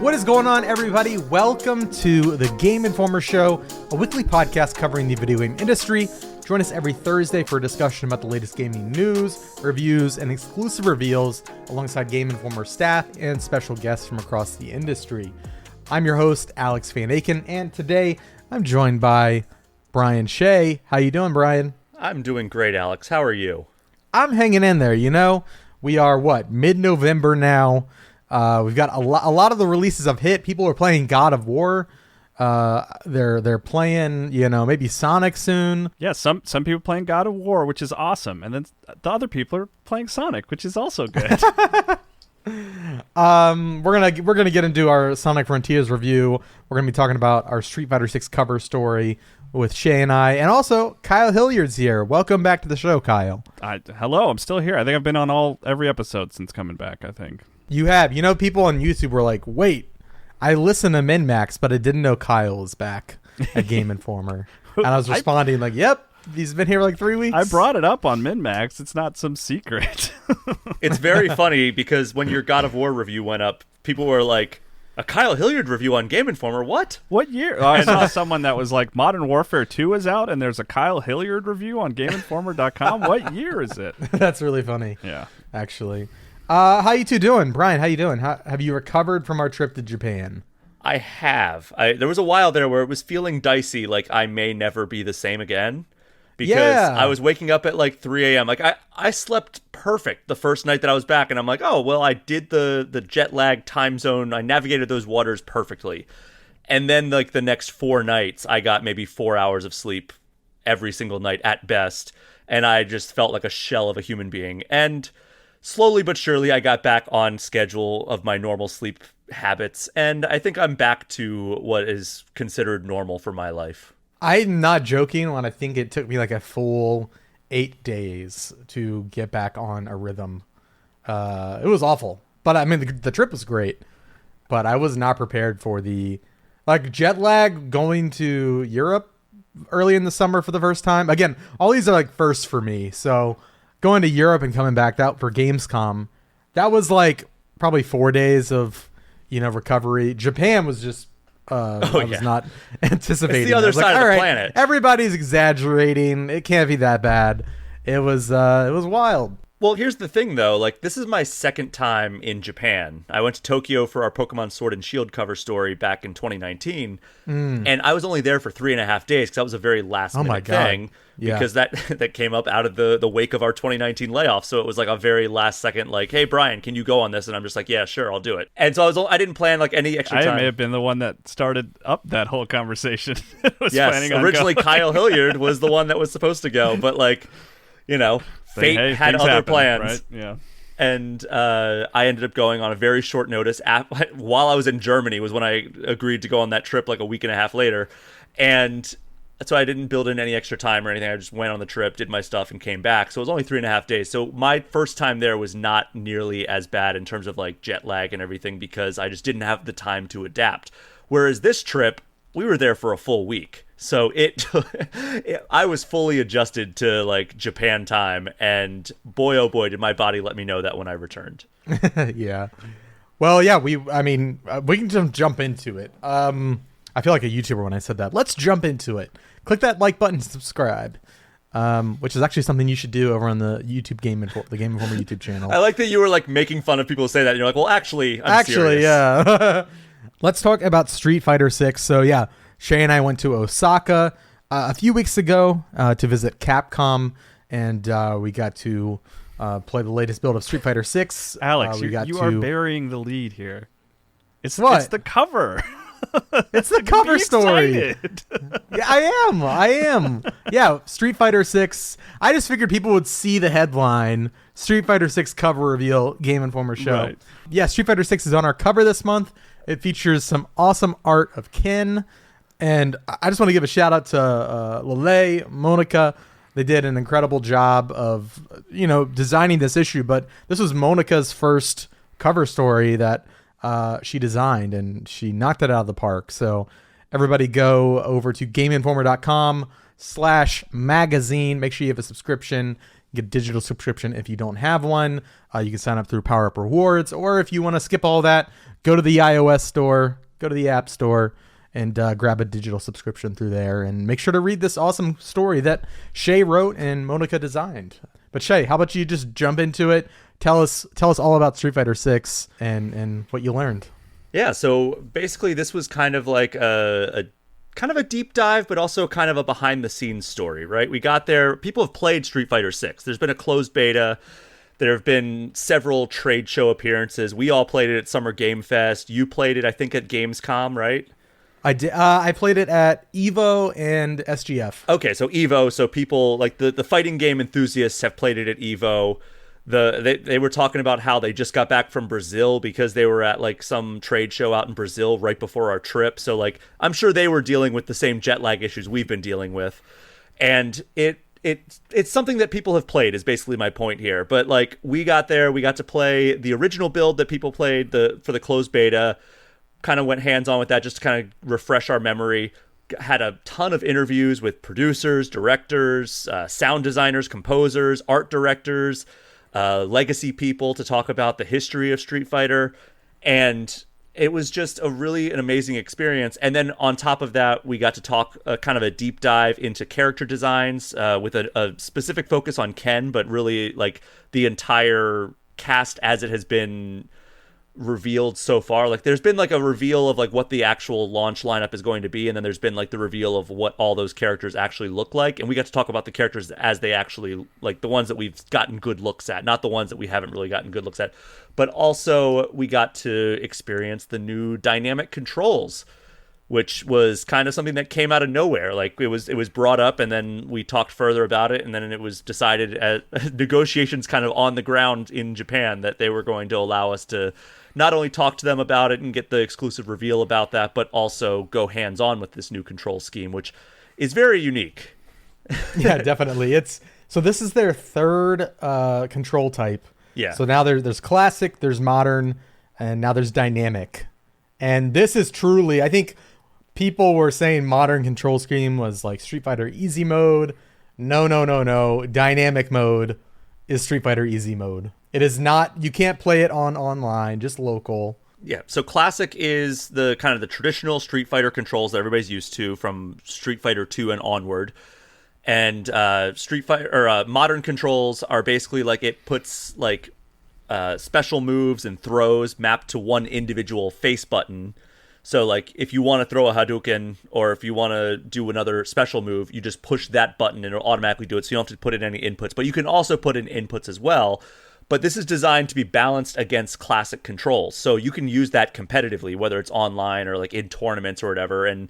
What is going on, everybody? Welcome to the Game Informer Show, a weekly podcast covering the video game industry. Join us every Thursday for a discussion about the latest gaming news, reviews, and exclusive reveals alongside Game Informer staff and special guests from across the industry. I'm your host, Alex Van Aken, and today I'm joined by Brian Shea. How you doing, Brian? I'm doing great, Alex. How are you? I'm hanging in there, you know. We are, mid-November now. We've got a lot of the releases have hit. People are playing God of War. They're playing, maybe Sonic soon. Yeah, some people playing God of War, which is awesome, and then the other people are playing Sonic, which is also good. We're gonna get into our Sonic Frontiers review. We're gonna be talking about our Street Fighter 6 cover story with Shay and I, and also Kyle Hilliard's here. Welcome back to the show, Kyle. Hello, I'm still here. I think I've been on every episode since coming back, I think. You have. People on YouTube were like, wait, I listened to MinMax, but I didn't know Kyle was back at Game Informer. And I was responding like, yep, he's been here like 3 weeks. I brought it up on MinMax. It's not some secret. It's very funny because when your God of War review went up, people were like, a Kyle Hilliard review on Game Informer? What year? Oh, I saw someone that was like, Modern Warfare 2 is out, and there's a Kyle Hilliard review on GameInformer.com. What year is it? That's really funny. Yeah. Actually. How you two doing? Brian, how you doing? Have you recovered from our trip to Japan? I have. There was a while there where it was feeling dicey, like I may never be the same again. Because I was waking up at like 3 a.m. Like I slept perfect the first night that I was back, and I'm like, oh, well, I did the jet lag time zone. I navigated those waters perfectly. And then like the next 4 nights, I got maybe 4 hours of sleep every single night at best. And I just felt like a shell of a human being. And slowly but surely, I got back on schedule of my normal sleep habits. And I think I'm back to what is considered normal for my life. I'm not joking when I think it took me like a full 8 days to get back on a rhythm. It was awful. But I mean, the trip was great. But I was not prepared for the jet lag going to Europe early in the summer for the first time. Again, all these are like firsts for me. So going to Europe and coming back out for Gamescom, that was like probably 4 days of, recovery. Japan was just, I was not anticipating. It's the other side of the planet. Everybody's exaggerating. It can't be that bad. It was wild. Well, here's the thing, though. Like, this is my second time in Japan. I went to Tokyo for our Pokemon Sword and Shield cover story back in 2019, and I was only there for 3.5 days because that was a very last-minute thing. Yeah. Because that came up out of the wake of our 2019 layoff, so it was like a very last-second, like, hey, Brian, can you go on this? And I'm just like, yeah, sure, I'll do it. And so I didn't plan like any extra time. I may have been the one that started up that whole conversation. Yes, originally Kyle Hilliard was the one that was supposed to go, but fate had other plans. Right? Yeah. And I ended up going on a very short notice. While I was in Germany was when I agreed to go on that trip like a week and a half later. And so I didn't build in any extra time or anything. I just went on the trip, did my stuff, and came back. So it was only 3.5 days. So my first time there was not nearly as bad in terms of like jet lag and everything because I just didn't have the time to adapt. Whereas this trip, we were there for a full week. So I was fully adjusted to like Japan time, and boy, oh boy, did my body let me know that when I returned. Yeah. Well, yeah, we can just jump into it. I feel like a YouTuber when I said that. Let's jump into it. Click that like button to subscribe, which is actually something you should do over on the YouTube the Game Informer YouTube channel. I like that you were like making fun of people who say that. And you're like, well, actually, I'm serious. Yeah. Let's talk about Street Fighter 6. So yeah. Shay and I went to Osaka a few weeks ago to visit Capcom, and we got to play the latest build of Street Fighter 6. Alex, you are burying the lead here. It's the cover. It's the cover story. Yeah, I am. Yeah, Street Fighter 6. I just figured people would see the headline, Street Fighter 6 cover reveal, Game Informer show. Right. Yeah, Street Fighter 6 is on our cover this month. It features some awesome art of Ken. And I just want to give a shout out to Lele, Monica. They did an incredible job of, designing this issue. But this was Monica's first cover story that she designed, and she knocked it out of the park. So everybody go over to GameInformer.com/magazine. Make sure you have a subscription. get a digital subscription if you don't have one. You can sign up through PowerUp Rewards, or if you want to skip all that, go to the iOS store, go to the App Store, and grab a digital subscription through there. And make sure to read this awesome story that Shay wrote and Monica designed. But Shay, how about you just jump into it? Tell us all about Street Fighter 6 and what you learned. Yeah, so basically this was kind of like a kind of a deep dive, but also kind of a behind the scenes story, right? We got there. People have played Street Fighter 6. There's been a closed beta. There have been several trade show appearances. We all played it at Summer Game Fest. You played it, I think, at Gamescom, right? I did. I played it at EVO and SGF. Okay, so EVO. So people like the fighting game enthusiasts have played it at EVO. They were talking about how they just got back from Brazil because they were at like some trade show out in Brazil right before our trip. So like I'm sure they were dealing with the same jet lag issues we've been dealing with, and it's something that people have played is basically my point here. But like we got there, we got to play the original build that people played for the closed beta. Kind of went hands on with that just to kind of refresh our memory. Had a ton of interviews with producers, directors, sound designers, composers, art directors, legacy people to talk about the history of Street Fighter, and it was just an amazing experience. And then on top of that, we got to talk kind of a deep dive into character designs with a specific focus on Ken, but really like the entire cast as it has been revealed so far. Like there's been like a reveal of like what the actual launch lineup is going to be, and then there's been like the reveal of what all those characters actually look like, and we got to talk about the characters as they actually, like the ones that we've gotten good looks at, not the ones that we haven't really gotten good looks at. But also we got to experience the new dynamic controls, which was kind of something that came out of nowhere. Like it was brought up, and then we talked further about it, and then it was decided at negotiations kind of on the ground in Japan that they were going to allow us to not only talk to them about it and get the exclusive reveal about that, but also go hands-on with this new control scheme, which is very unique. Yeah, definitely. So this is their third control type. Yeah. So now there's classic, there's modern, and now there's dynamic. And this is truly, I think people were saying modern control scheme was like Street Fighter Easy mode. No. Dynamic mode is Street Fighter Easy mode. It is not, you can't play it online, just local. Yeah, so classic is the kind of the traditional Street Fighter controls that everybody's used to from Street Fighter 2 and onward. And Street Fighter or modern controls are basically like it puts like special moves and throws mapped to one individual face button. So like if you want to throw a Hadouken or if you want to do another special move, you just push that button and it'll automatically do it. So you don't have to put in any inputs, but you can also put in inputs as well. But this is designed to be balanced against classic controls. So you can use that competitively, whether it's online or like in tournaments or whatever. And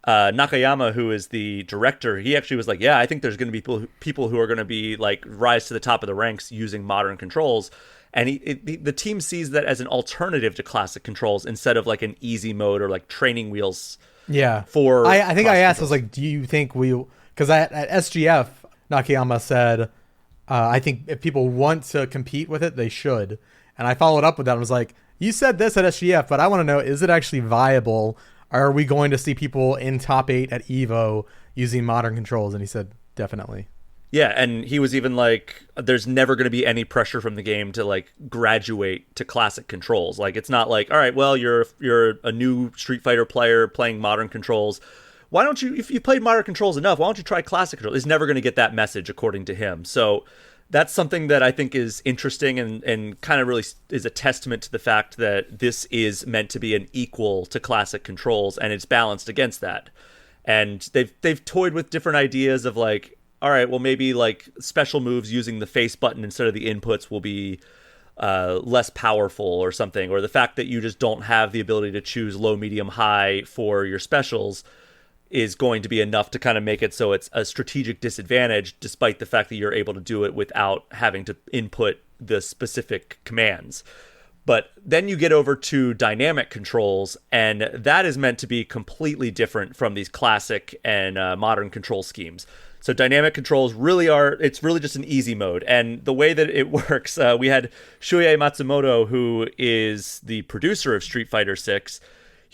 Nakayama, who is the director, he actually was like, yeah, I think there's going to be people who are going to be like rise to the top of the ranks using modern controls. And the team sees that as an alternative to classic controls instead of like an easy mode or like training wheels. Yeah. I think I asked, I was like, do you think because at SGF, Nakayama said, I think if people want to compete with it, they should. And I followed up with that and was like, you said this at SGF, but I want to know, is it actually viable? Are we going to see people in top 8 at EVO using modern controls? And he said, definitely. Yeah, and he was even like, there's never going to be any pressure from the game to like graduate to classic controls. Like, it's not like, all right, well, you're a new Street Fighter player playing modern controls. Why don't you, if you played modern controls enough, why don't you try classic controls? It's never going to get that message, according to him. So that's something that I think is interesting and kind of really is a testament to the fact that this is meant to be an equal to classic controls, and it's balanced against that. And they've toyed with different ideas of like, all right, well, maybe like special moves using the face button instead of the inputs will be less powerful or something, or the fact that you just don't have the ability to choose low, medium, high for your specials is going to be enough to kind of make it so it's a strategic disadvantage, despite the fact that you're able to do it without having to input the specific commands. But then you get over to dynamic controls, and that is meant to be completely different from these classic and modern control schemes. So dynamic controls it's really just an easy mode. And the way that it works, we had Shuei Matsumoto, who is the producer of Street Fighter 6.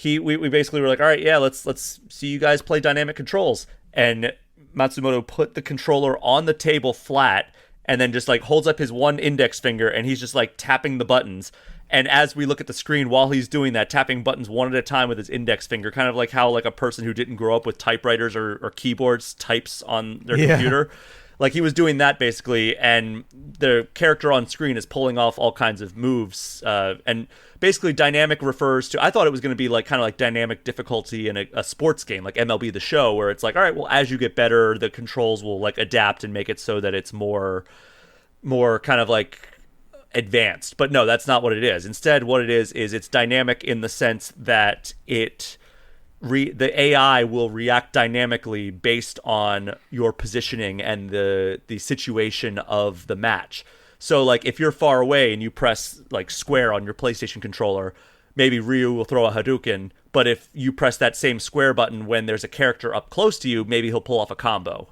We basically were like, all right, yeah, let's see you guys play dynamic controls. And Matsumoto put the controller on the table flat and then just like holds up his one index finger and he's just like tapping the buttons. And as we look at the screen while he's doing that, tapping buttons one at a time with his index finger, kind of like how like a person who didn't grow up with typewriters or keyboards types on their computer. Like he was doing that basically, and the character on screen is pulling off all kinds of moves. And basically dynamic refers to, I thought it was going to be like kind of like dynamic difficulty in a sports game, like MLB The Show, where it's like, all right, well, as you get better, the controls will like adapt and make it so that it's more kind of like advanced. But no, that's not what it is. Instead, what it is it's dynamic in the sense that the AI will react dynamically based on your positioning and the situation of the match. So like if you're far away and you press like square on your PlayStation controller, maybe Ryu will throw a Hadouken, but if you press that same square button when there's a character up close to you, maybe he'll pull off a combo.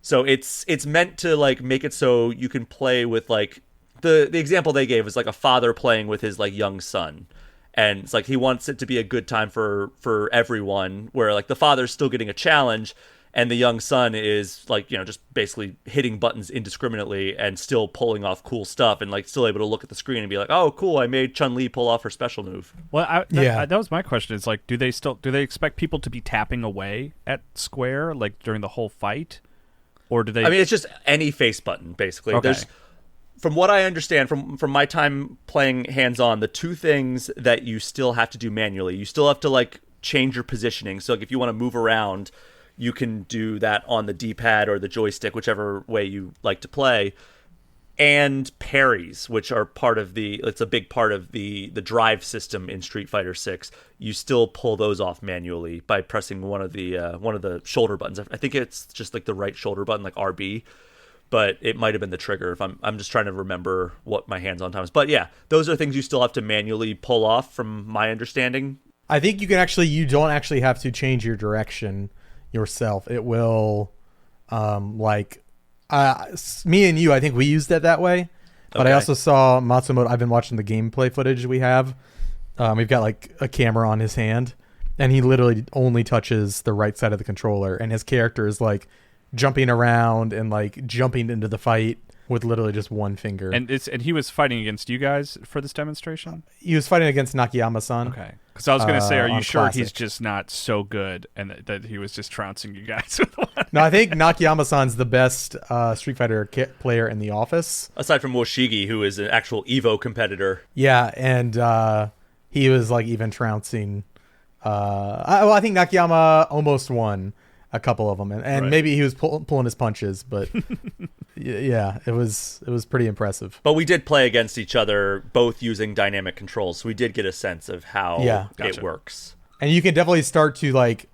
So it's meant to like make it so you can play with like the example they gave is like a father playing with his like young son. And it's like he wants it to be a good time for everyone, where like the father's still getting a challenge and the young son is like, you know, just basically hitting buttons indiscriminately and still pulling off cool stuff and like still able to look at the screen and be like, oh, cool, I made Chun-Li pull off her special move. Well, that was my question. It's like, do they expect people to be tapping away at square like during the whole fight? Or do they? I mean, it's just any face button, basically. Okay. From what I understand, from my time playing hands-on, the two things that you still have to do manually, you still have to like change your positioning. So like if you want to move around, you can do that on the D-pad or the joystick, whichever way you like to play. And parries, which are it's a big part of the drive system in Street Fighter 6. You still pull those off manually by pressing one of the shoulder buttons. I think it's just like the right shoulder button, like RB. But it might have been the trigger if I'm just trying to remember what my hands-on time is. But yeah, those are things you still have to manually pull off from my understanding. I think you don't actually have to change your direction yourself. It will, me and you, I think we used it that way. But I also saw Matsumoto, I've been watching the gameplay footage we have. We've got like a camera on his hand, and he literally only touches the right side of the controller, and his character is like jumping around and like jumping into the fight with literally just one finger. And he was fighting against you guys for this demonstration? He was fighting against Nakayama-san. Okay. Because I was going to say, are you sure Classic. He's just not so good and that he was just trouncing you guys with one? No, I think Nakayama-san's the best Street Fighter player in the office. Aside from Woshigi, who is an actual EVO competitor. Yeah, and he was like even trouncing. I think Nakayama almost won a couple of them, and right. Maybe he was pulling his punches, but yeah, it was pretty impressive. But we did play against each other, both using dynamic controls, so we did get a sense of how it works. And you can definitely start to like,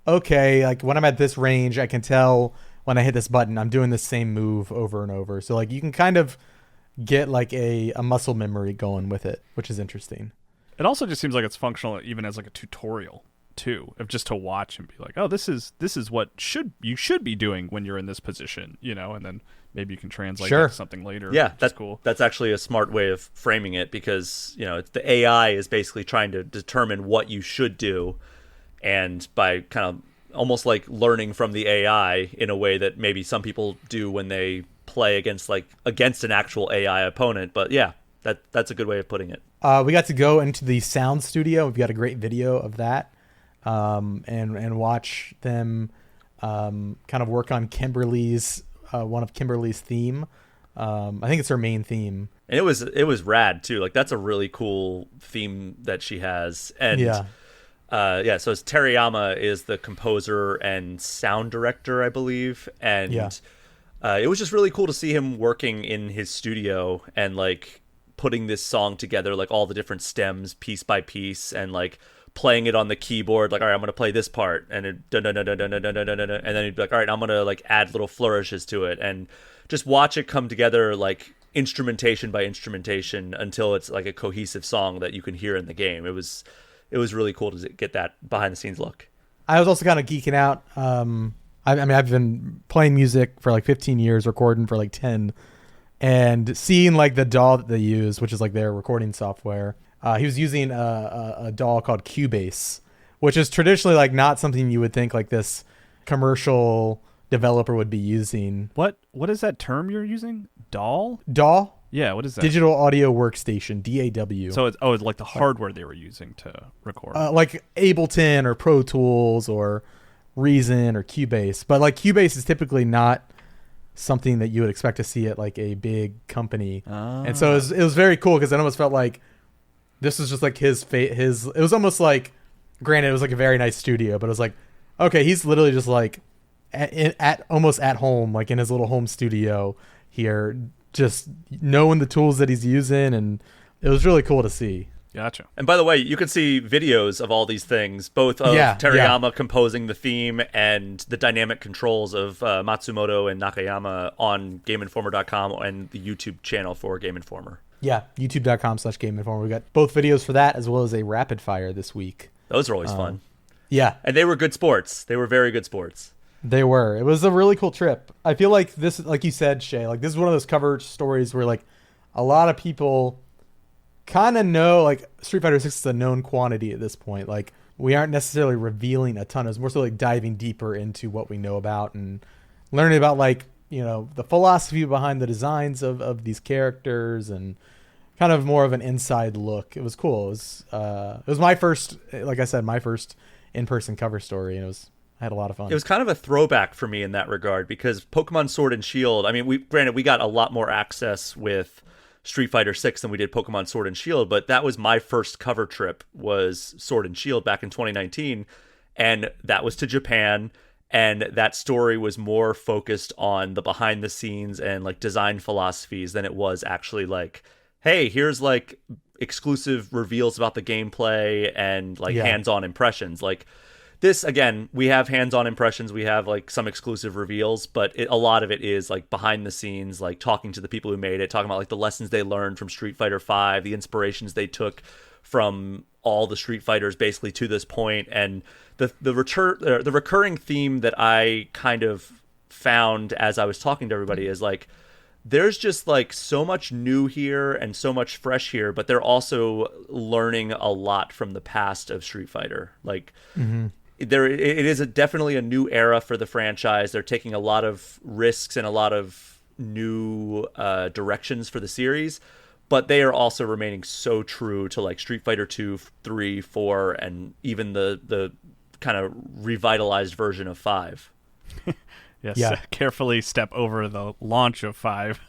okay, like when I'm at this range, I can tell when I hit this button, I'm doing the same move over and over. So like you can kind of get like a muscle memory going with it, which is interesting. It also just seems like it's functional even as like a tutorial too, of just to watch and be like, oh, this is what you should be doing when you're in this position, you know, and then maybe you can translate that to something later. Yeah, that's cool. That's actually a smart way of framing it, because, you know, the AI is basically trying to determine what you should do, and by kind of almost like learning from the AI in a way that maybe some people do when they play against an actual AI opponent. But yeah, that's a good way of putting it. We got to go into the sound studio. We've got a great video of that. And watch them kind of work on Kimberly's one of Kimberly's theme. I think it's her main theme. And it was rad too. Like that's a really cool theme that she has. And so it's Teriyama is the composer and sound director, I believe. And it was just really cool to see him working in his studio and like putting this song together, like all the different stems piece by piece, and like playing it on the keyboard, like, all right, I'm going to play this part, and it and then he'd be like, all right, I'm going to like add little flourishes to it, and just watch it come together like instrumentation by instrumentation until it's like a cohesive song that you can hear in the game. It was really cool to get that behind the scenes look. I was also kind of geeking out. I mean, I've been playing music for like 15 years, recording for like 10, and seeing like the DAW that they use, which is like their recording software. He was using a DAW called Cubase, which is traditionally like not something you would think like this commercial developer would be using. What is that term you're using? DAW? Yeah, what is that? Digital Audio Workstation, DAW. So it's like the hardware they were using to record. Like Ableton or Pro Tools or Reason or Cubase. But like Cubase is typically not something that you would expect to see at like a big company. And so it was very cool because it almost felt like this was just like his it was almost like, granted it was like a very nice studio, but it was like, okay, he's literally just like almost at home, like in his little home studio here, just knowing the tools that he's using, and it was really cool to see. Gotcha. And by the way, you can see videos of all these things, both of Terayama composing the theme and the dynamic controls of Matsumoto and Nakayama on GameInformer.com and the YouTube channel for Game Informer. Yeah, youtube.com/Game Informer. We got both videos for that as well as a rapid fire this week. Those are always fun. Yeah. And they were good sports. They were very good sports. They were. It was a really cool trip. I feel like this, like you said, Shay, like this is one of those cover stories where like a lot of people kind of know, like Street Fighter 6 is a known quantity at this point. Like we aren't necessarily revealing a ton. It's more so like diving deeper into what we know about and learning about like, you know, the philosophy behind the designs of these characters and kind of more of an inside look. It was cool. It was my first, like I said, my first in-person cover story, and I had a lot of fun. It was kind of a throwback for me in that regard because Pokemon Sword and Shield, I mean, we got a lot more access with Street Fighter 6 than we did Pokemon Sword and Shield, but that was my first cover trip, was Sword and Shield back in 2019, and that was to Japan, and that story was more focused on the behind the scenes and like design philosophies than it was actually like, hey, here's like exclusive reveals about the gameplay and like hands-on impressions. Like this, again, we have hands-on impressions, we have like some exclusive reveals, but a lot of it is like behind the scenes, like talking to the people who made it, talking about like the lessons they learned from Street Fighter V, the inspirations they took from all the Street Fighters basically to this point, and the recurring theme that I kind of found as I was talking to everybody is like, there's just like so much new here and so much fresh here, but they're also learning a lot from the past of Street Fighter. Like it is definitely a new era for the franchise. They're taking a lot of risks and a lot of new directions for the series, but they are also remaining so true to like Street Fighter 2, 3, 4, and even the kind of revitalized version of 5. Yes, yeah. Carefully step over the launch of 5.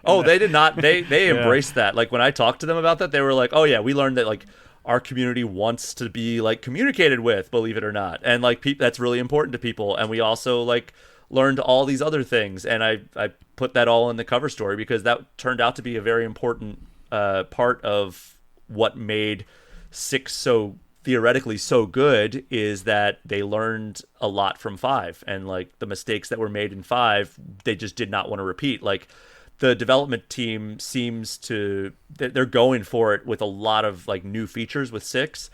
Oh, they did not. They embraced that. Like when I talked to them about that, they were like, "Oh yeah, we learned that like our community wants to be like communicated with, believe it or not, and like that's really important to people." And we also like learned all these other things, and I put that all in the cover story because that turned out to be a very important part of what made 6 so theoretically so good, is that they learned a lot from 5, and like the mistakes that were made in 5 they just did not want to repeat. Like the development team seems to, they're going for it with a lot of like new features with 6,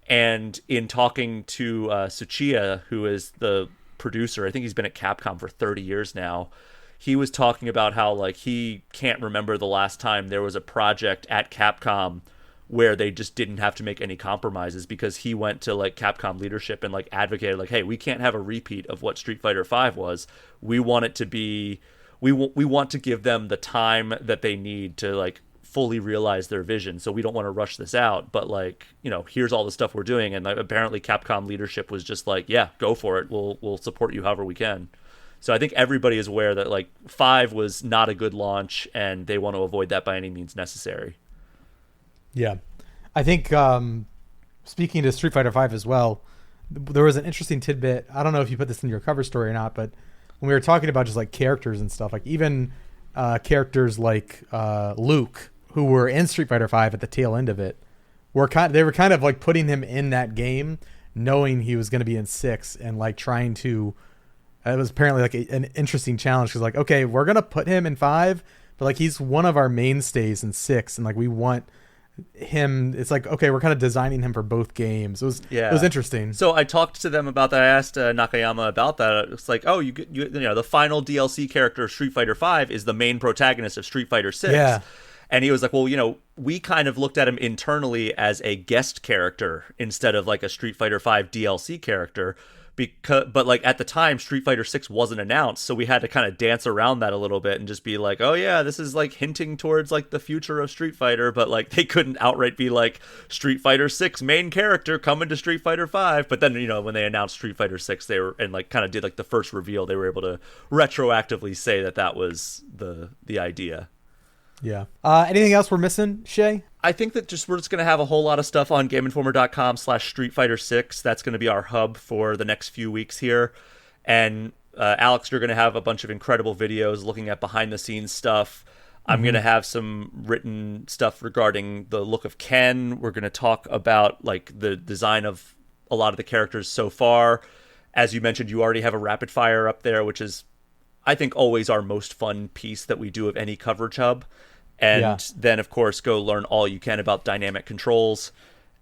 and in talking to Tsuchiya, who is the producer, I think he's been at Capcom for 30 years now, he was talking about how like he can't remember the last time there was a project at Capcom where they just didn't have to make any compromises, because he went to like Capcom leadership and like advocated like, hey, we can't have a repeat of what Street Fighter V was. We want it to be, we want to give them the time that they need to like fully realize their vision. So we don't want to rush this out, but like, you know, here's all the stuff we're doing. And like, apparently Capcom leadership was just like, yeah, go for it. We'll support you however we can. So I think everybody is aware that like 5 was not a good launch, and they want to avoid that by any means necessary. Yeah. I think speaking to Street Fighter V as well, there was an interesting tidbit. I don't know if you put this in your cover story or not, but when we were talking about just like characters and stuff, like even characters like Luke, who were in Street Fighter V at the tail end of it, they were kind of like putting him in that game, knowing he was going to be in 6, and like trying to, it was apparently like an interesting challenge, because like, okay, we're going to put him in 5, but like he's one of our mainstays in 6, and like we want him, it's like, okay, we're kind of designing him for both games. It was interesting. So I talked to them about that. I asked Nakayama about that. It's like, oh, you know, the final DLC character of Street Fighter V is the main protagonist of Street Fighter 6. Yeah. And he was like, well, you know, we kind of looked at him internally as a guest character instead of like a Street Fighter V DLC character, but like at the time Street Fighter 6 wasn't announced, so we had to kind of dance around that a little bit and just be like, oh yeah, this is like hinting towards like the future of Street Fighter, but like they couldn't outright be like Street Fighter 6 main character coming to Street Fighter 5. But then, you know, when they announced Street Fighter 6, they were, and like kind of did like the first reveal, they were able to retroactively say that that was the idea. Yeah. Anything else we're missing, Shay? I think that we're just going to have a whole lot of stuff on GameInformer.com/Street Fighter 6. That's going to be our hub for the next few weeks here. And Alex, you're going to have a bunch of incredible videos looking at behind-the-scenes stuff. I'm going to have some written stuff regarding the look of Ken. We're going to talk about like the design of a lot of the characters so far. As you mentioned, you already have a rapid fire up there, which is, I think, always our most fun piece that we do of any coverage hub. And then, of course, go learn all you can about dynamic controls.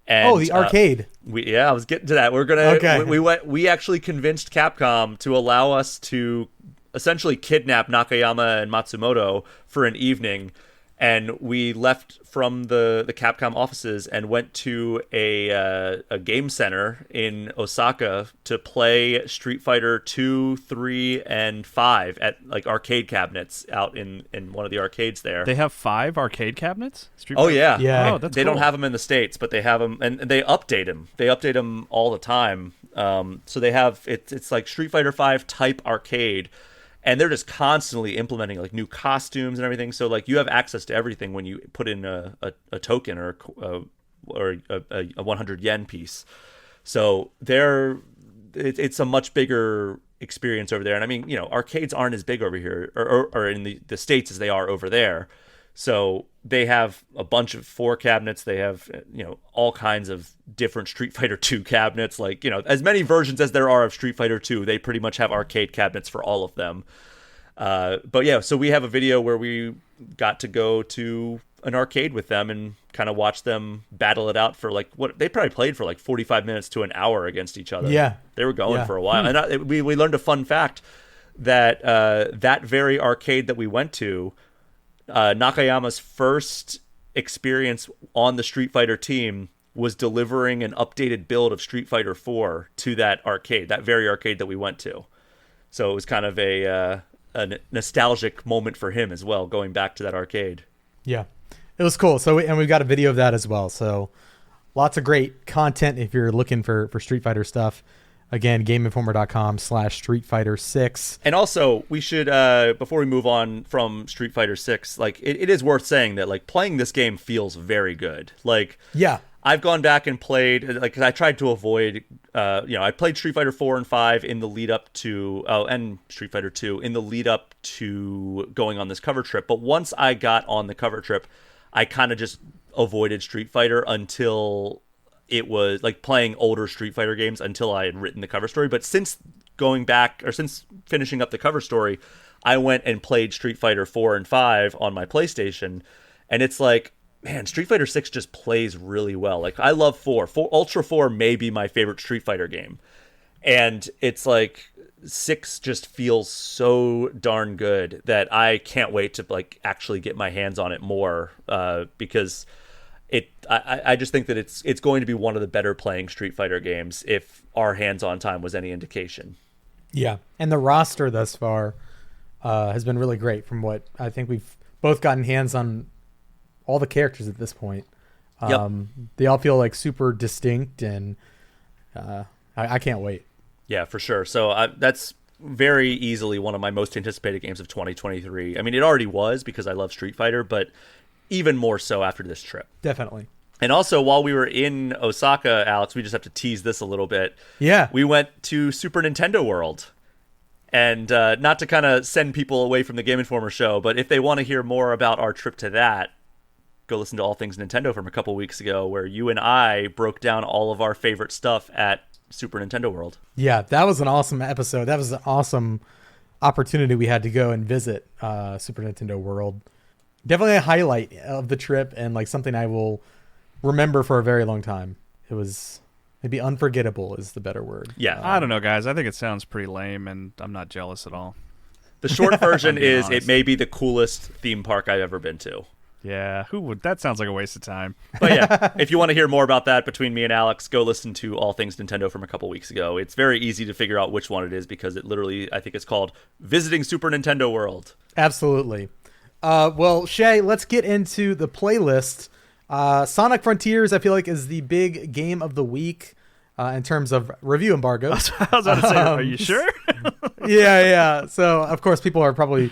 And, the arcade. I was getting to that. We're gonna. We actually convinced Capcom to allow us to essentially kidnap Nakayama and Matsumoto for an evening, and we left from the Capcom offices and went to a game center in Osaka to play Street Fighter 2, 3, and 5 at like arcade cabinets out in one of the arcades there. They have 5 arcade cabinets? Oh yeah. Oh, that's they cool. don't have them in the States, but they have them, and they update them. They update them all the time. So they have it's like Street Fighter 5 type arcade. And they're just constantly implementing like new costumes and everything. So like you have access to everything when you put in a token or a 100 yen piece. So it's a much bigger experience over there. And I mean, you know, arcades aren't as big over here or in the States as they are over there. So they have a bunch of 4 cabinets. They have, you know, all kinds of different Street Fighter 2 cabinets. Like, you know, as many versions as there are of Street Fighter 2, they pretty much have arcade cabinets for all of them. But yeah, so we have a video where we got to go to an arcade with them and kind of watch them battle it out for like what they probably played for like 45 minutes to an hour against each other. Yeah. They were going for a while. And we learned a fun fact that that very arcade that we went to, Nakayama's first experience on the Street Fighter team was delivering an updated build of Street Fighter 4 to that arcade, that very arcade that we went to. So it was kind of a nostalgic moment for him as well, going back to that arcade. Yeah. It was cool. So we've got a video of that as well. So lots of great content if you're looking for Street Fighter stuff. Again, GameInformer.com/Street Fighter 6. And also, we should, before we move on from Street Fighter 6, like it is worth saying that like playing this game feels very good. Like, yeah, I've gone back and played, like, 'cause I tried to avoid, I played Street Fighter 4 and 5 in the lead up to, and Street Fighter 2 in the lead up to going on this cover trip. But once I got on the cover trip, I kind of just avoided Street Fighter until it was like playing older Street Fighter games until I had written the cover story. But since going back, or since finishing up the cover story, I went and played Street Fighter 4 and 5 on my PlayStation. And it's like, man, Street Fighter 6 just plays really well. Like, I love 4. Ultra 4 may be my favorite Street Fighter game. And it's like 6 just feels so darn good that I can't wait to like actually get my hands on it more, because I just think that it's going to be one of the better playing Street Fighter games if our hands-on time was any indication. Yeah, and the roster thus far has been really great. From what I think, we've both gotten hands on all the characters at this point. They all feel like super distinct, and I can't wait. Yeah, for sure. So that's very easily one of my most anticipated games of 2023. I mean, it already was because I love Street Fighter, but even more so after this trip. Definitely. And also, while we were in Osaka, Alex, we just have to tease this a little bit. Yeah. We went to Super Nintendo World. And not to kind of send people away from the Game Informer show, but if they want to hear more about our trip to that, go listen to All Things Nintendo from a couple weeks ago, where you and I broke down all of our favorite stuff at Super Nintendo World. Yeah, that was an awesome episode. That was an awesome opportunity we had to go and visit Super Nintendo World. Definitely a highlight of the trip, and like something I will remember for a very long time. It was maybe unforgettable is the better word. Yeah. I don't know, guys. I think it sounds pretty lame, and I'm not jealous at all. The short version is honest. it may be the coolest theme park I've ever been to. Yeah, who would? That sounds like a waste of time. But yeah, if you want to hear more about that between me and Alex, go listen to All Things Nintendo from a couple weeks ago. It's very easy to figure out which one it is because it literally, I think it's called Visiting Super Nintendo World. Absolutely. Well, Shay, let's get into the playlist. Sonic Frontiers, I feel like, is the big game of the week in terms of review embargoes. I was about to say, are you sure? Yeah. So, of course, people are probably,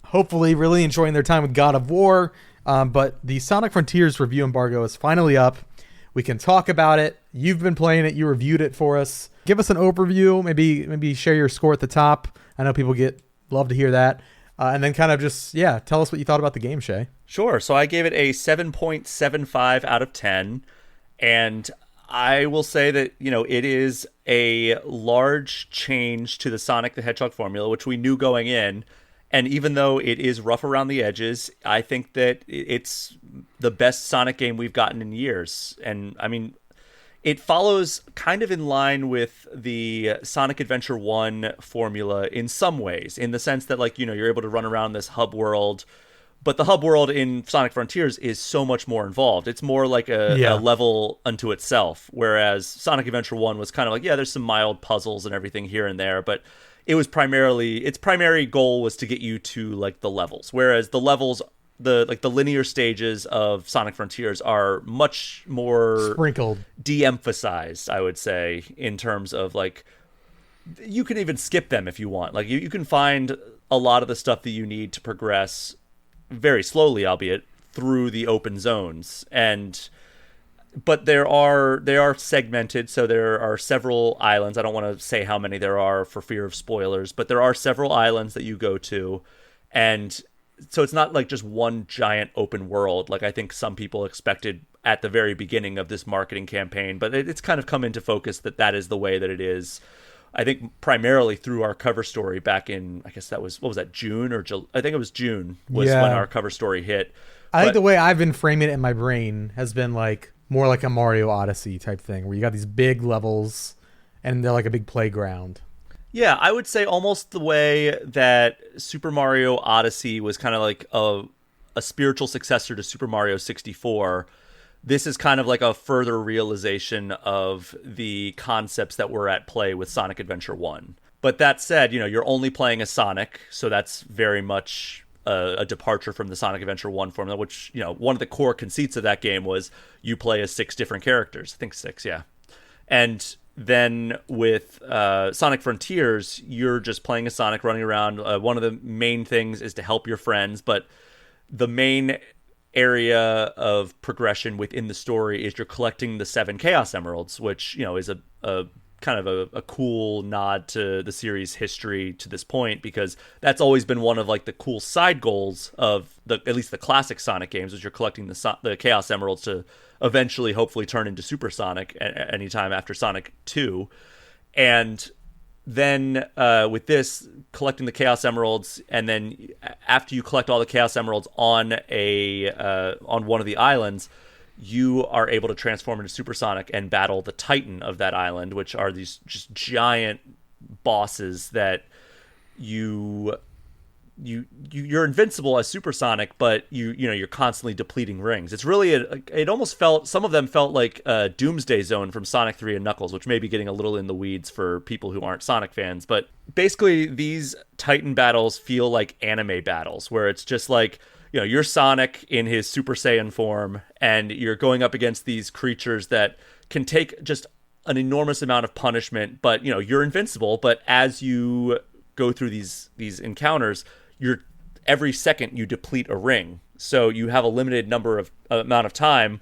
hopefully, really enjoying their time with God of War. But the Sonic Frontiers review embargo is finally up. We can talk about it. You've been playing it. You reviewed it for us. Give us an overview. Maybe share your score at the top. I know people love to hear that. And then kind of just, tell us what you thought about the game, Shay. Sure. So I gave it a 7.75 out of 10. And I will say that, it is a large change to the Sonic the Hedgehog formula, which we knew going in. And even though it is rough around the edges, I think that it's the best Sonic game we've gotten in years. And I mean, it follows kind of in line with the Sonic Adventure 1 formula in some ways, in the sense that, like, you're able to run around this hub world. But the hub world in Sonic Frontiers is so much more involved. It's more like a level unto itself. Whereas Sonic Adventure 1 was kind of like, there's some mild puzzles and everything here and there, but its primary goal was to get you to like the levels, whereas the levels, the linear stages of Sonic Frontiers are much more sprinkled, de-emphasized, I would say, in terms of like you can even skip them if you want. Like you can find a lot of the stuff that you need to progress very slowly, albeit, through the open zones. But they are segmented, so there are several islands. I don't want to say how many there are for fear of spoilers, but there are several islands that you go to, and so it's not like just one giant open world like I think some people expected at the very beginning of this marketing campaign. But it's kind of come into focus that is the way that it is. I think primarily through our cover story back in, I guess that was, what was that, June or July? I think it was June was when our cover story hit. I think the way I've been framing it in my brain has been like more like a Mario Odyssey type thing, where you got these big levels and they're like a big playground. Yeah, I would say almost the way that Super Mario Odyssey was kind of like a spiritual successor to Super Mario 64. This is kind of like a further realization of the concepts that were at play with Sonic Adventure 1. But that said, you're only playing as Sonic, so that's very much a departure from the Sonic Adventure 1 formula, which, one of the core conceits of that game was you play as 6 different characters. I think 6, yeah. And then with Sonic Frontiers, you're just playing as Sonic running around. One of the main things is to help your friends, but the main area of progression within the story is you're collecting the 7 Chaos Emeralds, which, is a kind of a cool nod to the series history to this point, because that's always been one of like the cool side goals of at least the classic Sonic games, is you're collecting the Chaos Emeralds to eventually hopefully turn into Super Sonic anytime after Sonic 2. And then with this, collecting the Chaos Emeralds, and then after you collect all the Chaos Emeralds on one of the islands, you are able to transform into Super Sonic and battle the Titan of that island, which are these just giant bosses that you're invincible as Super Sonic, but you're constantly depleting rings. It's really it almost felt, some of them felt like a Doomsday Zone from Sonic 3 and Knuckles, which may be getting a little in the weeds for people who aren't Sonic fans. But basically, these Titan battles feel like anime battles, where it's just like, you're Sonic in his Super Saiyan form, and you're going up against these creatures that can take just an enormous amount of punishment, but you're invincible. But as you go through these encounters, every second you deplete a ring, so you have a limited amount of time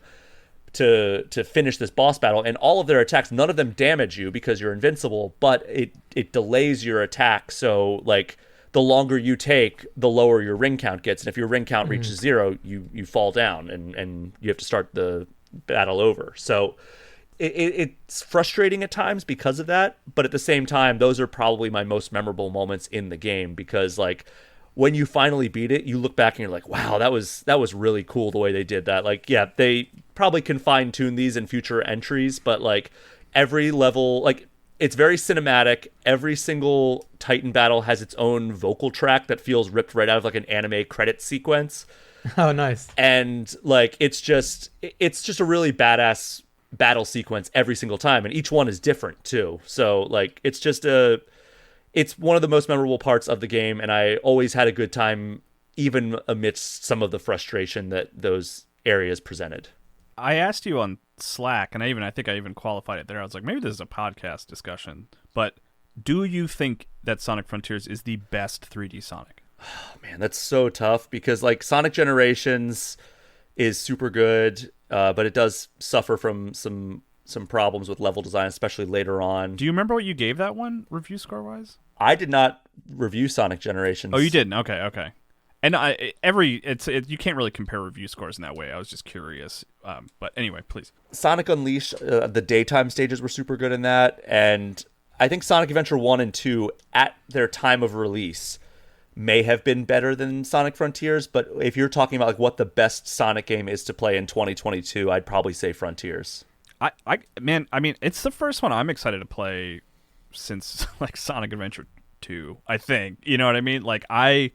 to finish this boss battle. And all of their attacks, none of them damage you because you're invincible, but it delays your attack. So like, the longer you take, the lower your ring count gets. And if your ring count reaches 0, you fall down and you have to start the battle over. So it's frustrating at times because of that. But at the same time, those are probably my most memorable moments in the game, because like when you finally beat it, you look back and you're like, wow, that was really cool the way they did that. Like, yeah, they probably can fine tune these in future entries, but like every level, like, it's very cinematic. Every single Titan battle has its own vocal track that feels ripped right out of like an anime credit sequence. Oh, nice. And like it's just a really badass battle sequence every single time, and each one is different too. So like it's one of the most memorable parts of the game, and I always had a good time even amidst some of the frustration that those areas presented. I asked you on Slack, and I think I even qualified it there. I was like, maybe this is a podcast discussion, but do you think that Sonic Frontiers is the best 3D Sonic? Oh, man, that's so tough because like Sonic Generations is super good, but it does suffer from some problems with level design, especially later on. Do you remember what you gave that one review score wise? I did not review Sonic Generations. Oh, you didn't? Okay. And you can't really compare review scores in that way. I was just curious. But anyway, please. Sonic Unleashed, the daytime stages were super good in that, and I think Sonic Adventure 1 and 2 at their time of release may have been better than Sonic Frontiers, but if you're talking about like what the best Sonic game is to play in 2022, I'd probably say Frontiers. Man, I mean, it's the first one I'm excited to play since like Sonic Adventure 2, I think. You know what I mean? Like I'm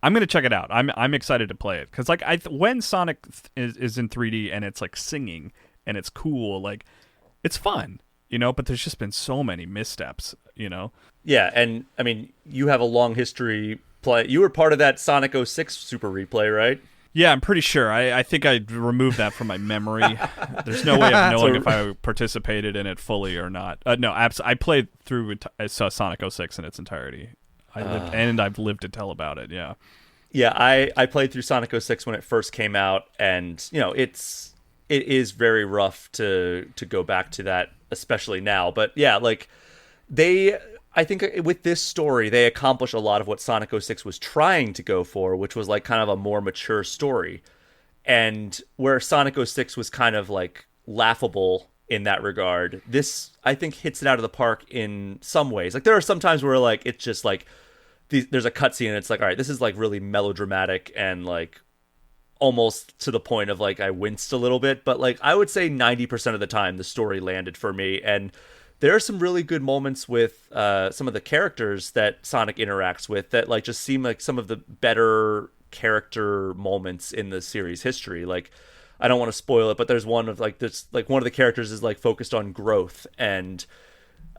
going to check it out. I'm excited to play it cuz like when Sonic is in 3D and it's like singing and it's cool, like it's fun, you know, but there's just been so many missteps, you know. Yeah, and I mean, you have a long history you were part of that Sonic 06 Super Replay, right? Yeah, I'm pretty sure. I think I removed that from my memory. There's no way of knowing if I participated in it fully or not. No, I played through Sonic 06 in its entirety. I've lived to tell about it, yeah. Yeah, I played through Sonic 06 when it first came out, and, you know, it is very rough to go back to that, especially now. But, yeah, like, I think with this story, they accomplish a lot of what Sonic 06 was trying to go for, which was like kind of a more mature story. And where Sonic 06 was kind of like laughable in that regard, this, I think, hits it out of the park in some ways. Like there are some times where like it's just like there's a cutscene and it's like, all right, this is like really melodramatic and like almost to the point of like I winced a little bit. But like I would say 90% of the time the story landed for me, and there are some really good moments with some of the characters that Sonic interacts with that like just seem like some of the better character moments in the series history. Like I don't want to spoil it, but there's one of like this, like one of the characters is like focused on growth, and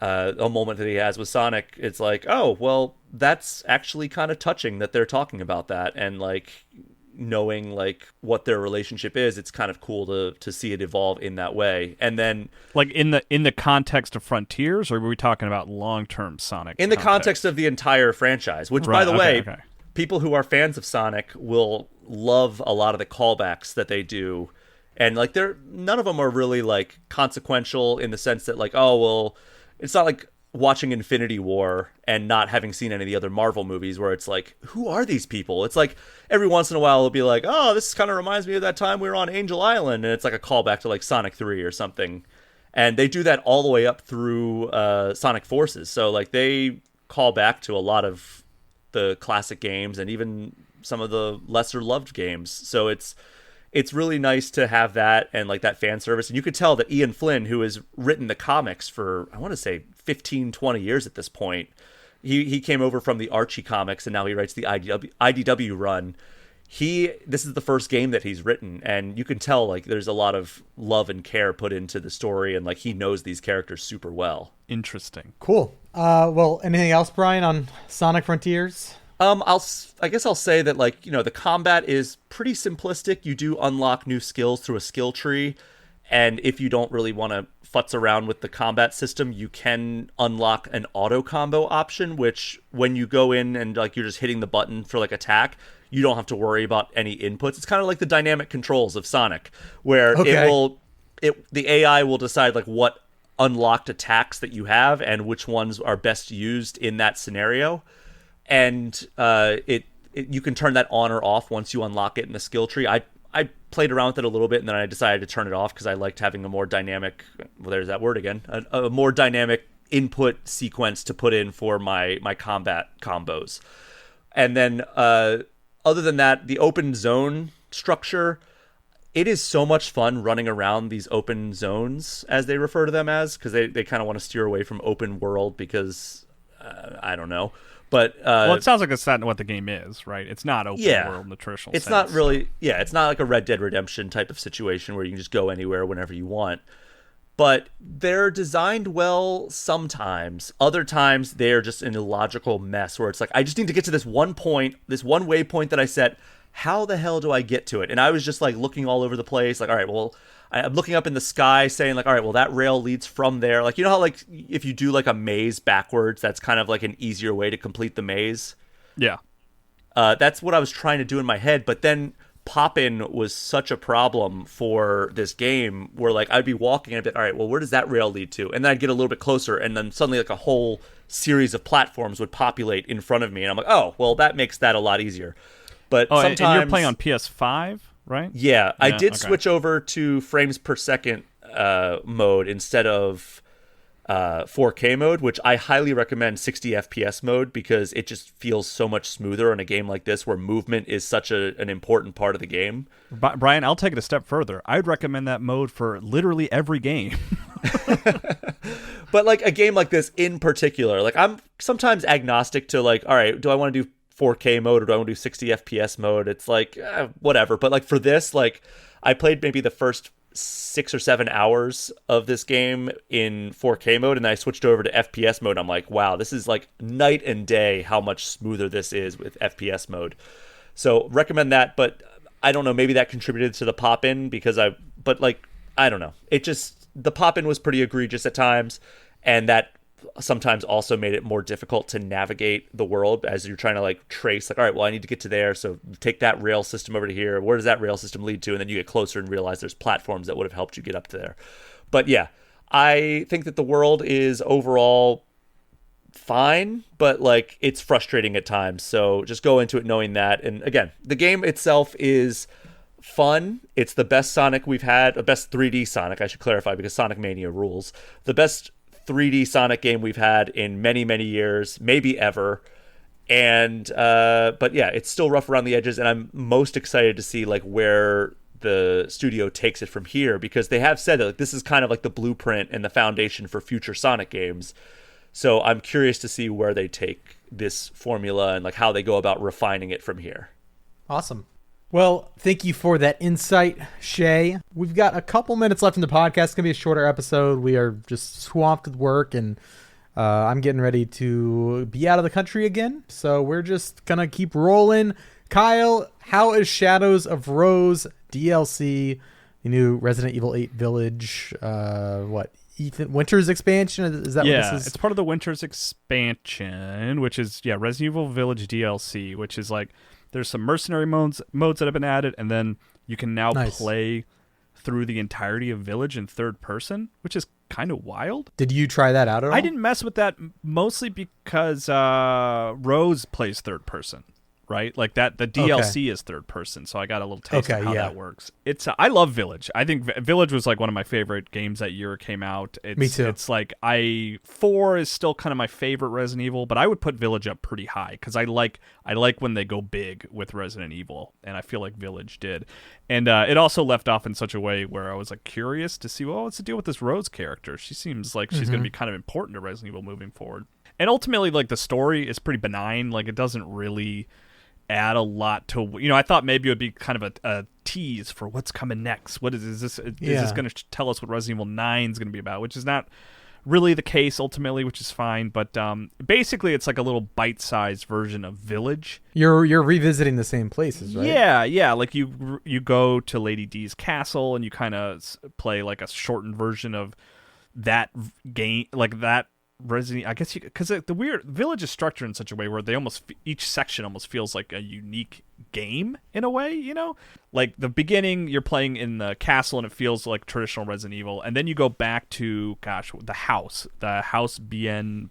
a moment that he has with Sonic, it's like, oh, well, that's actually kind of touching that they're talking about that, and like knowing like what their relationship is, it's kind of cool to see it evolve in that way. And then like in the context of Frontiers, or were we talking about long-term Sonic in the context of the entire franchise, which right, by the way, people who are fans of Sonic will love a lot of the callbacks that they do, and like none of them are really like consequential in the sense that like, oh well, it's not like watching Infinity War and not having seen any of the other Marvel movies where it's like, who are these people? It's like every once in a while it'll be like, oh, this kind of reminds me of that time we were on Angel Island, and it's like a callback to like Sonic 3 or something. And they do that all the way up through Sonic Forces. So like they call back to a lot of the classic games and even some of the lesser loved games. So it's really nice to have that and like that fan service. And you could tell that Ian Flynn, who has written the comics for, I want to say 15, 20 years at this point, he came over from the Archie comics and now he writes the IDW run. This is the first game that he's written, and you can tell like there's a lot of love and care put into the story, and like he knows these characters super well. Interesting. Cool. Well, anything else, Brian, on Sonic Frontiers? I guess I'll say that like, you know, the combat is pretty simplistic. You do unlock new skills through a skill tree, and if you don't really want to futz around with the combat system, you can unlock an auto combo option, which when you go in and like you're just hitting the button for like attack, you don't have to worry about any inputs. It's kind of like the dynamic controls of Sonic, where the AI will decide like what unlocked attacks that you have and which ones are best used in that scenario. And you can turn that on or off once you unlock it in the skill tree. I played around with it a little bit, and then I decided to turn it off because I liked having a more dynamic, well, there's that word again, a more dynamic input sequence to put in for my combat combos. And then other than that, the open zone structure, it is so much fun running around these open zones, as they refer to them as, because they kind of want to steer away from open world because, I don't know. But well, it sounds like that's not what the game is, right? It's not open world in the traditional sense. It's not really, it's not like a Red Dead Redemption type of situation where you can just go anywhere whenever you want. But they're designed well sometimes. Other times they're just an illogical mess where it's like, I just need to get to this one point, this one waypoint that I set. How the hell do I get to it? And I was just like looking all over the place. Like, all right, well, I'm looking up in the sky saying like, all right, well, that rail leads from there. Like, you know how like if you do like a maze backwards, that's kind of like an easier way to complete the maze. Yeah. That's what I was trying to do in my head. But then pop-in was such a problem for this game where like I'd be walking and I'd be like, all right, well, where does that rail lead to? And then I'd get a little bit closer and then suddenly like a whole series of platforms would populate in front of me. And I'm like, oh, well, that makes that a lot easier. But sometimes... And you're playing on PS5, right? Yeah, I did switch over to frames per second mode instead of 4K mode, which I highly recommend 60 FPS mode because it just feels so much smoother in a game like this where movement is such an important part of the game. Brian, I'll take it a step further. I'd recommend that mode for literally every game. But like a game like this in particular, like I'm sometimes agnostic to like, all right, do I want to do 4K mode or do I want to do 60 FPS mode? It's like whatever. But like for this, like I played maybe the first 6 or 7 hours of this game in 4K mode and then I switched over to FPS mode. I'm like, wow, this is like night and day how much smoother this is with FPS mode. So recommend that, but I don't know, maybe that contributed to the pop-in because I don't know. It just, the pop-in was pretty egregious at times and that sometimes also made it more difficult to navigate the world as you're trying to like trace like, all right, well, I need to get to there, so take that rail system over to here, where does that rail system lead to? And then you get closer and realize there's platforms that would have helped you get up to there. But yeah, I think that the world is overall fine, but like it's frustrating at times, so just go into it knowing that. And again, the game itself is fun. It's the best Sonic we've had, the best 3D Sonic, I should clarify, because Sonic Mania rules. The best 3D Sonic game we've had in many, many years, maybe ever. And but yeah, it's still rough around the edges, and I'm most excited to see like where the studio takes it from here, because they have said that like, this is kind of like the blueprint and the foundation for future Sonic games. So I'm curious to see where they take this formula and like how they go about refining it from here. Awesome. Well, thank you for that insight, Shay. We've got a couple minutes left in the podcast. It's going to be a shorter episode. We are just swamped with work, and I'm getting ready to be out of the country again. So we're just going to keep rolling. Kyle, how is Shadows of Rose DLC, the new Resident Evil 8 Village, Ethan Winter's expansion? Is that what this is? It's part of the Winter's expansion, which is, Resident Evil Village DLC, which is like, there's some mercenary modes that have been added, and then you can now play through the entirety of Village in third person, which is kind of wild. Did you try that out at all? I didn't mess with that mostly because Rose plays third person, right? Like that the DLC is third person, so I got a little taste of how that works. It's I love Village. I think Village was like one of my favorite games that year it came out. Me too. It's like 4 is still kind of my favorite Resident Evil, but I would put Village up pretty high because I like when they go big with Resident Evil, and I feel like Village did. And it also left off in such a way where I was like curious to see, well, what's the deal with this Rose character? She seems like she's going to be kind of important to Resident Evil moving forward. And ultimately, like the story is pretty benign. Like it doesn't really add a lot to, I thought maybe it would be kind of a tease for what's coming next. What is this? Is this going to tell us what Resident Evil 9 is going to be about? Which is not really the case ultimately, which is fine. But basically, it's like a little bite-sized version of Village. You're revisiting the same places, right? Yeah. Like you go to Lady D's castle and you kind of play like a shortened version of that game, like that Resident, I guess, because the weird Village is structured in such a way where they each section almost feels like a unique game in a way, like the beginning you're playing in the castle and it feels like traditional Resident Evil, and then you go back to the house Benviento,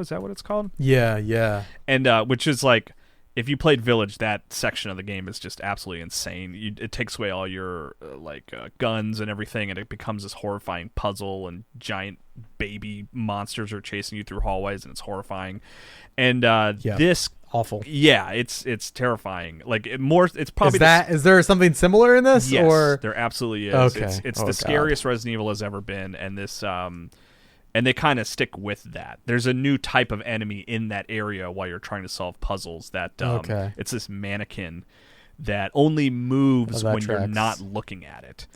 is that what it's called? Yeah. And which is like, if you played Village, that section of the game is just absolutely insane. It takes away all your guns and everything, and it becomes this horrifying puzzle, and giant baby monsters are chasing you through hallways, and it's horrifying. And this awful. Yeah, it's terrifying. Like it's probably is there something similar in this? Yes, or there absolutely is. Okay. It's the scariest Resident Evil has ever been, and this And they kind of stick with that. There's a new type of enemy in that area while you're trying to solve puzzles. That it's this mannequin that only moves when you're not looking at it.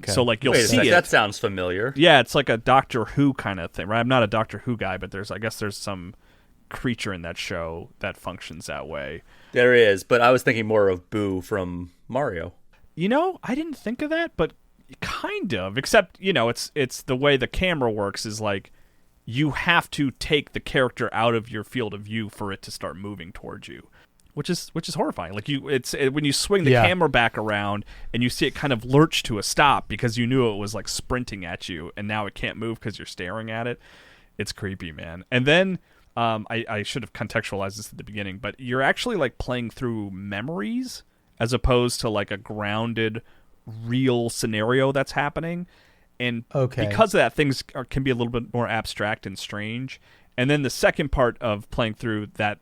So like you'll see it. That sounds familiar. Yeah, it's like a Doctor Who kind of thing. Right? I'm not a Doctor Who guy, but I guess there's some creature in that show that functions that way. There is, but I was thinking more of Boo from Mario. I didn't think of that, but kind of. Except, it's the way the camera works is like you have to take the character out of your field of view for it to start moving towards you. Which is horrifying. Like when you swing the camera back around and you see it kind of lurch to a stop because you knew it was like sprinting at you, and now it can't move because you're staring at it. It's creepy, man. And then I should have contextualized this at the beginning, but you're actually like playing through memories as opposed to like a grounded, real scenario that's happening. And because of that, things can be a little bit more abstract and strange. And then the second part of playing through that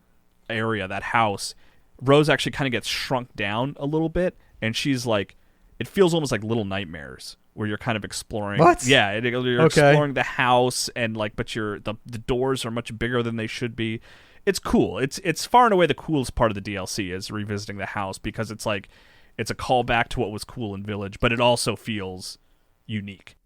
area, that house, Rose actually kind of gets shrunk down a little bit, and she's like, it feels almost like Little Nightmares where you're kind of exploring. What? Yeah, you're exploring the house, and like, but the doors are much bigger than they should be. It's cool. It's far and away the coolest part of the DLC is revisiting the house, because it's like it's a callback to what was cool in Village, but it also feels unique.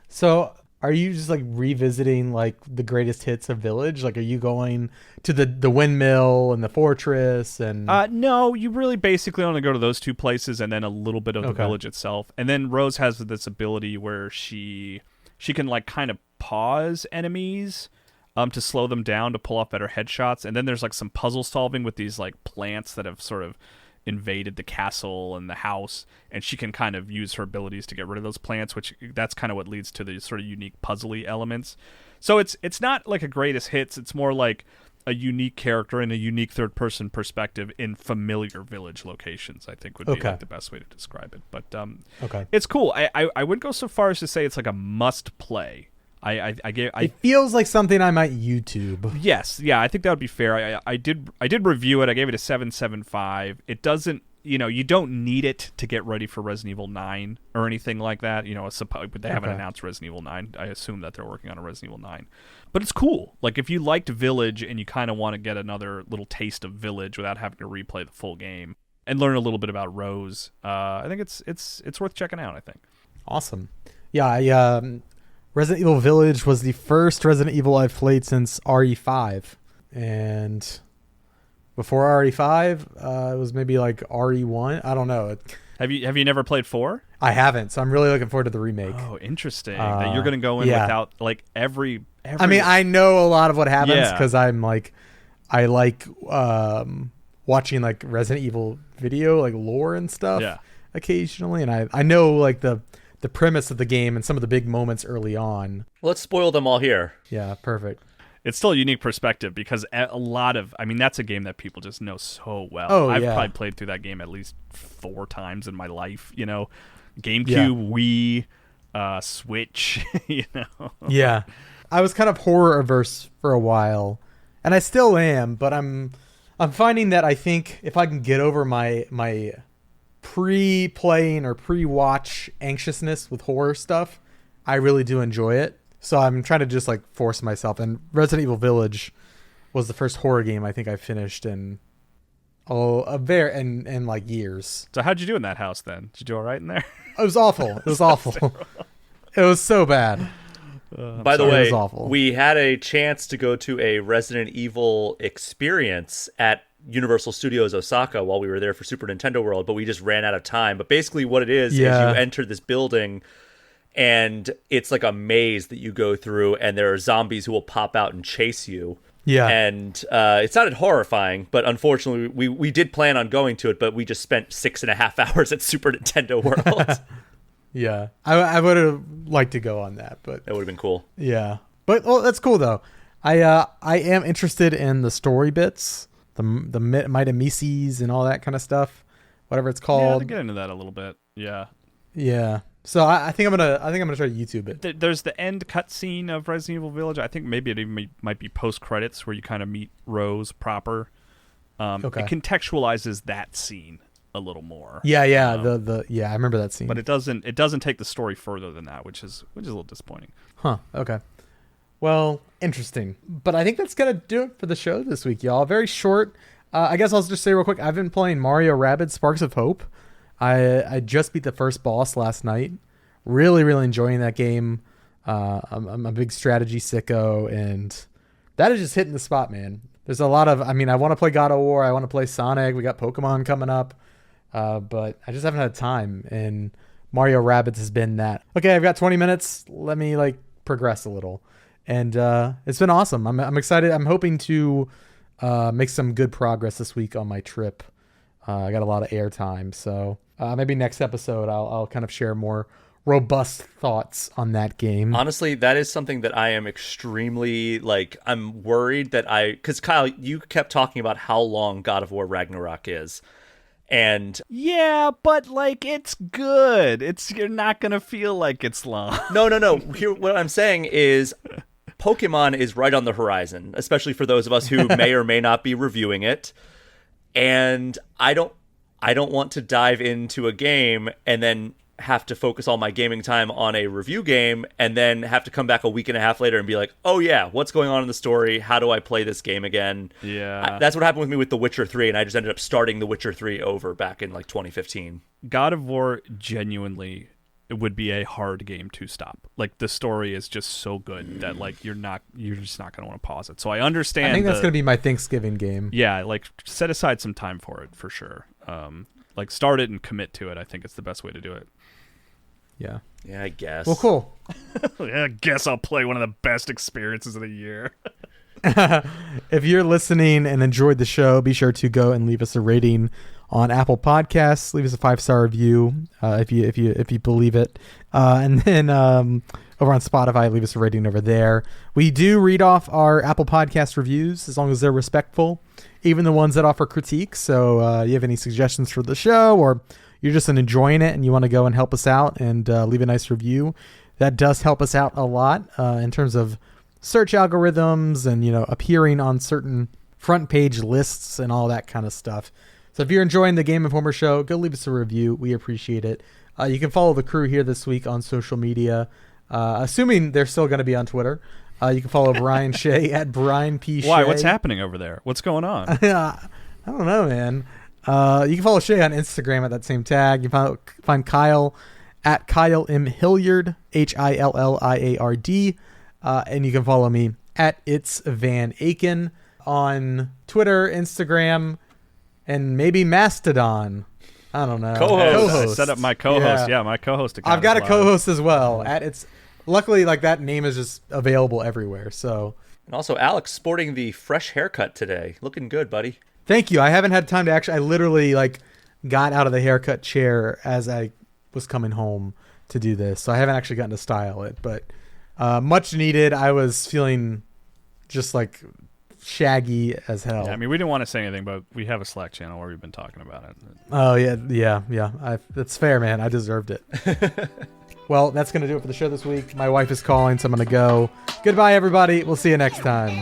So are you just like revisiting like the greatest hits of Village? Like, are you going to the windmill and the fortress and? No, you really basically only go to those two places and then a little bit of the village itself. And then Rose has this ability where she can like kind of pause enemies to slow them down to pull off better headshots. And then there's like some puzzle solving with these like plants that have sort of invaded the castle and the house, and she can kind of use her abilities to get rid of those plants, which that's kind of what leads to the sort of unique puzzly elements. So it's not like a greatest hits, it's more like a unique character and a unique third person perspective in familiar Village locations, I think would be like the best way to describe it. But it's cool. I wouldn't go so far as to say it's like a must play. It feels like something I might YouTube. Yes, yeah, I think that would be fair. I did review it. I gave it a 7.75. It doesn't, you don't need it to get ready for Resident Evil 9 or anything like that. They haven't announced Resident Evil 9. I assume that they're working on a Resident Evil 9. But it's cool. Like, if you liked Village and you kind of want to get another little taste of Village without having to replay the full game and learn a little bit about Rose, I think it's worth checking out, I think. Awesome. Yeah, Resident Evil Village was the first Resident Evil I've played since RE5. And before RE5, it was maybe like RE1. I don't know. Have you never played 4? I haven't, so I'm really looking forward to the remake. Oh, interesting. That you're going to go in without like every... I mean, I know a lot of what happens because I'm like... I like watching like Resident Evil video, like lore and stuff occasionally. And I know like the premise of the game and some of the big moments early on. Let's spoil them all here. Yeah, perfect. It's still a unique perspective because that's a game that people just know so well. I've probably played through that game at least 4 times in my life, GameCube, Wii, Switch, Yeah. I was kind of horror averse for a while, and I still am, but I'm finding that I think if I can get over my pre-playing or pre-watch anxiousness with horror stuff, I really do enjoy it. So I'm trying to just like force myself. And Resident Evil Village was the first horror game I think I finished in like years. So how'd you do in that house then? Did you do all right in there? It was awful. It was awful. It was so bad. By the way, we had a chance to go to a Resident Evil experience at Universal Studios Osaka while we were there for Super Nintendo World, but we just ran out of time. But basically what it is you enter this building and it's like a maze that you go through, and there are zombies who will pop out and chase you. Yeah. And it sounded horrifying, but unfortunately we did plan on going to it, but we just spent 6.5 hours at Super Nintendo World. Yeah. I would have liked to go on that, but that would have been cool. Yeah. But that's cool though. I am interested in the story bits. The Might of Mises and all that kind of stuff, whatever it's called. Yeah, I'll get into that a little bit. Yeah. So I think I'm gonna try to YouTube it. There's the end cutscene of Resident Evil Village. I think maybe it even might be post credits where you kind of meet Rose proper. It contextualizes that scene a little more. Yeah. I remember that scene. But it doesn't take the story further than that, which is a little disappointing. Huh. Okay. Well, interesting. But I think that's going to do it for the show this week, y'all. Very short. I guess I'll just say real quick, I've been playing Mario Rabbids Sparks of Hope. I just beat the first boss last night. Really, really enjoying that game. I'm a big strategy sicko, and that is just hitting the spot, man. There's a lot of, I want to play God of War. I want to play Sonic. We got Pokemon coming up. But I just haven't had time, and Mario Rabbids has been that. Okay, I've got 20 minutes. Let me progress a little. And it's been awesome. I'm excited. I'm hoping to make some good progress this week on my trip. I got a lot of airtime, so maybe next episode I'll kind of share more robust thoughts on that game. Honestly, that is something that I am extremely, I'm worried that because Kyle, you kept talking about how long God of War Ragnarok is. And yeah, but it's good. You're not going to feel like it's long. No. Here, what I'm saying is Pokemon is right on the horizon, especially for those of us who may or may not be reviewing it. And I don't want to dive into a game and then have to focus all my gaming time on a review game and then have to come back a week and a half later and be like, oh yeah, what's going on in the story? How do I play this game again? Yeah. That's what happened with me with The Witcher 3, and I just ended up starting The Witcher 3 over back in 2015. God of War genuinely, it would be a hard game to stop. The story is just so good that you're just not going to want to pause it. So I understand. I think that's going to be my Thanksgiving game. Yeah, set aside some time for it for sure. Start it and commit to it. I think it's the best way to do it. Yeah. Yeah, I guess. Well, cool. Yeah, I guess I'll play one of the best experiences of the year. If you're listening and enjoyed the show, be sure to go and leave us a rating on Apple Podcasts. Leave us a 5-star review if you believe it, and then over on Spotify, leave us a rating over there. We do read off our Apple Podcast reviews as long as they're respectful, even the ones that offer critiques. So you have any suggestions for the show, or you're just enjoying it and you want to go and help us out and leave a nice review, that does help us out a lot in terms of search algorithms and appearing on certain front page lists and all that kind of stuff. So if you're enjoying the Game Informer show, go leave us a review. We appreciate it. You can follow the crew here this week on social media, assuming they're still going to be on Twitter. You can follow Brian Shea at Brian P. Shea. Why? What's happening over there? What's going on? I don't know, man. You can follow Shea on Instagram at that same tag. You can find Kyle at Kyle M. Hilliard, Hilliard. And you can follow me at It's Van Aken on Twitter, Instagram, and maybe Mastodon. I don't know. Co-host. I set up my co-host. Yeah, my co-host account. I've got a co-host as well. Luckily, that name is just available everywhere. So. And also, Alex sporting the fresh haircut today. Looking good, buddy. Thank you. I haven't had time to I literally got out of the haircut chair as I was coming home to do this. So I haven't actually gotten to style it, but much needed. I was feeling just shaggy as hell. Yeah, we didn't want to say anything, but we have a Slack channel where we've been talking about it. Oh yeah. That's fair, man. I deserved it. Well, that's going to do it for the show this week. My wife is calling, so I'm going to go. Goodbye, everybody. We'll see you next time.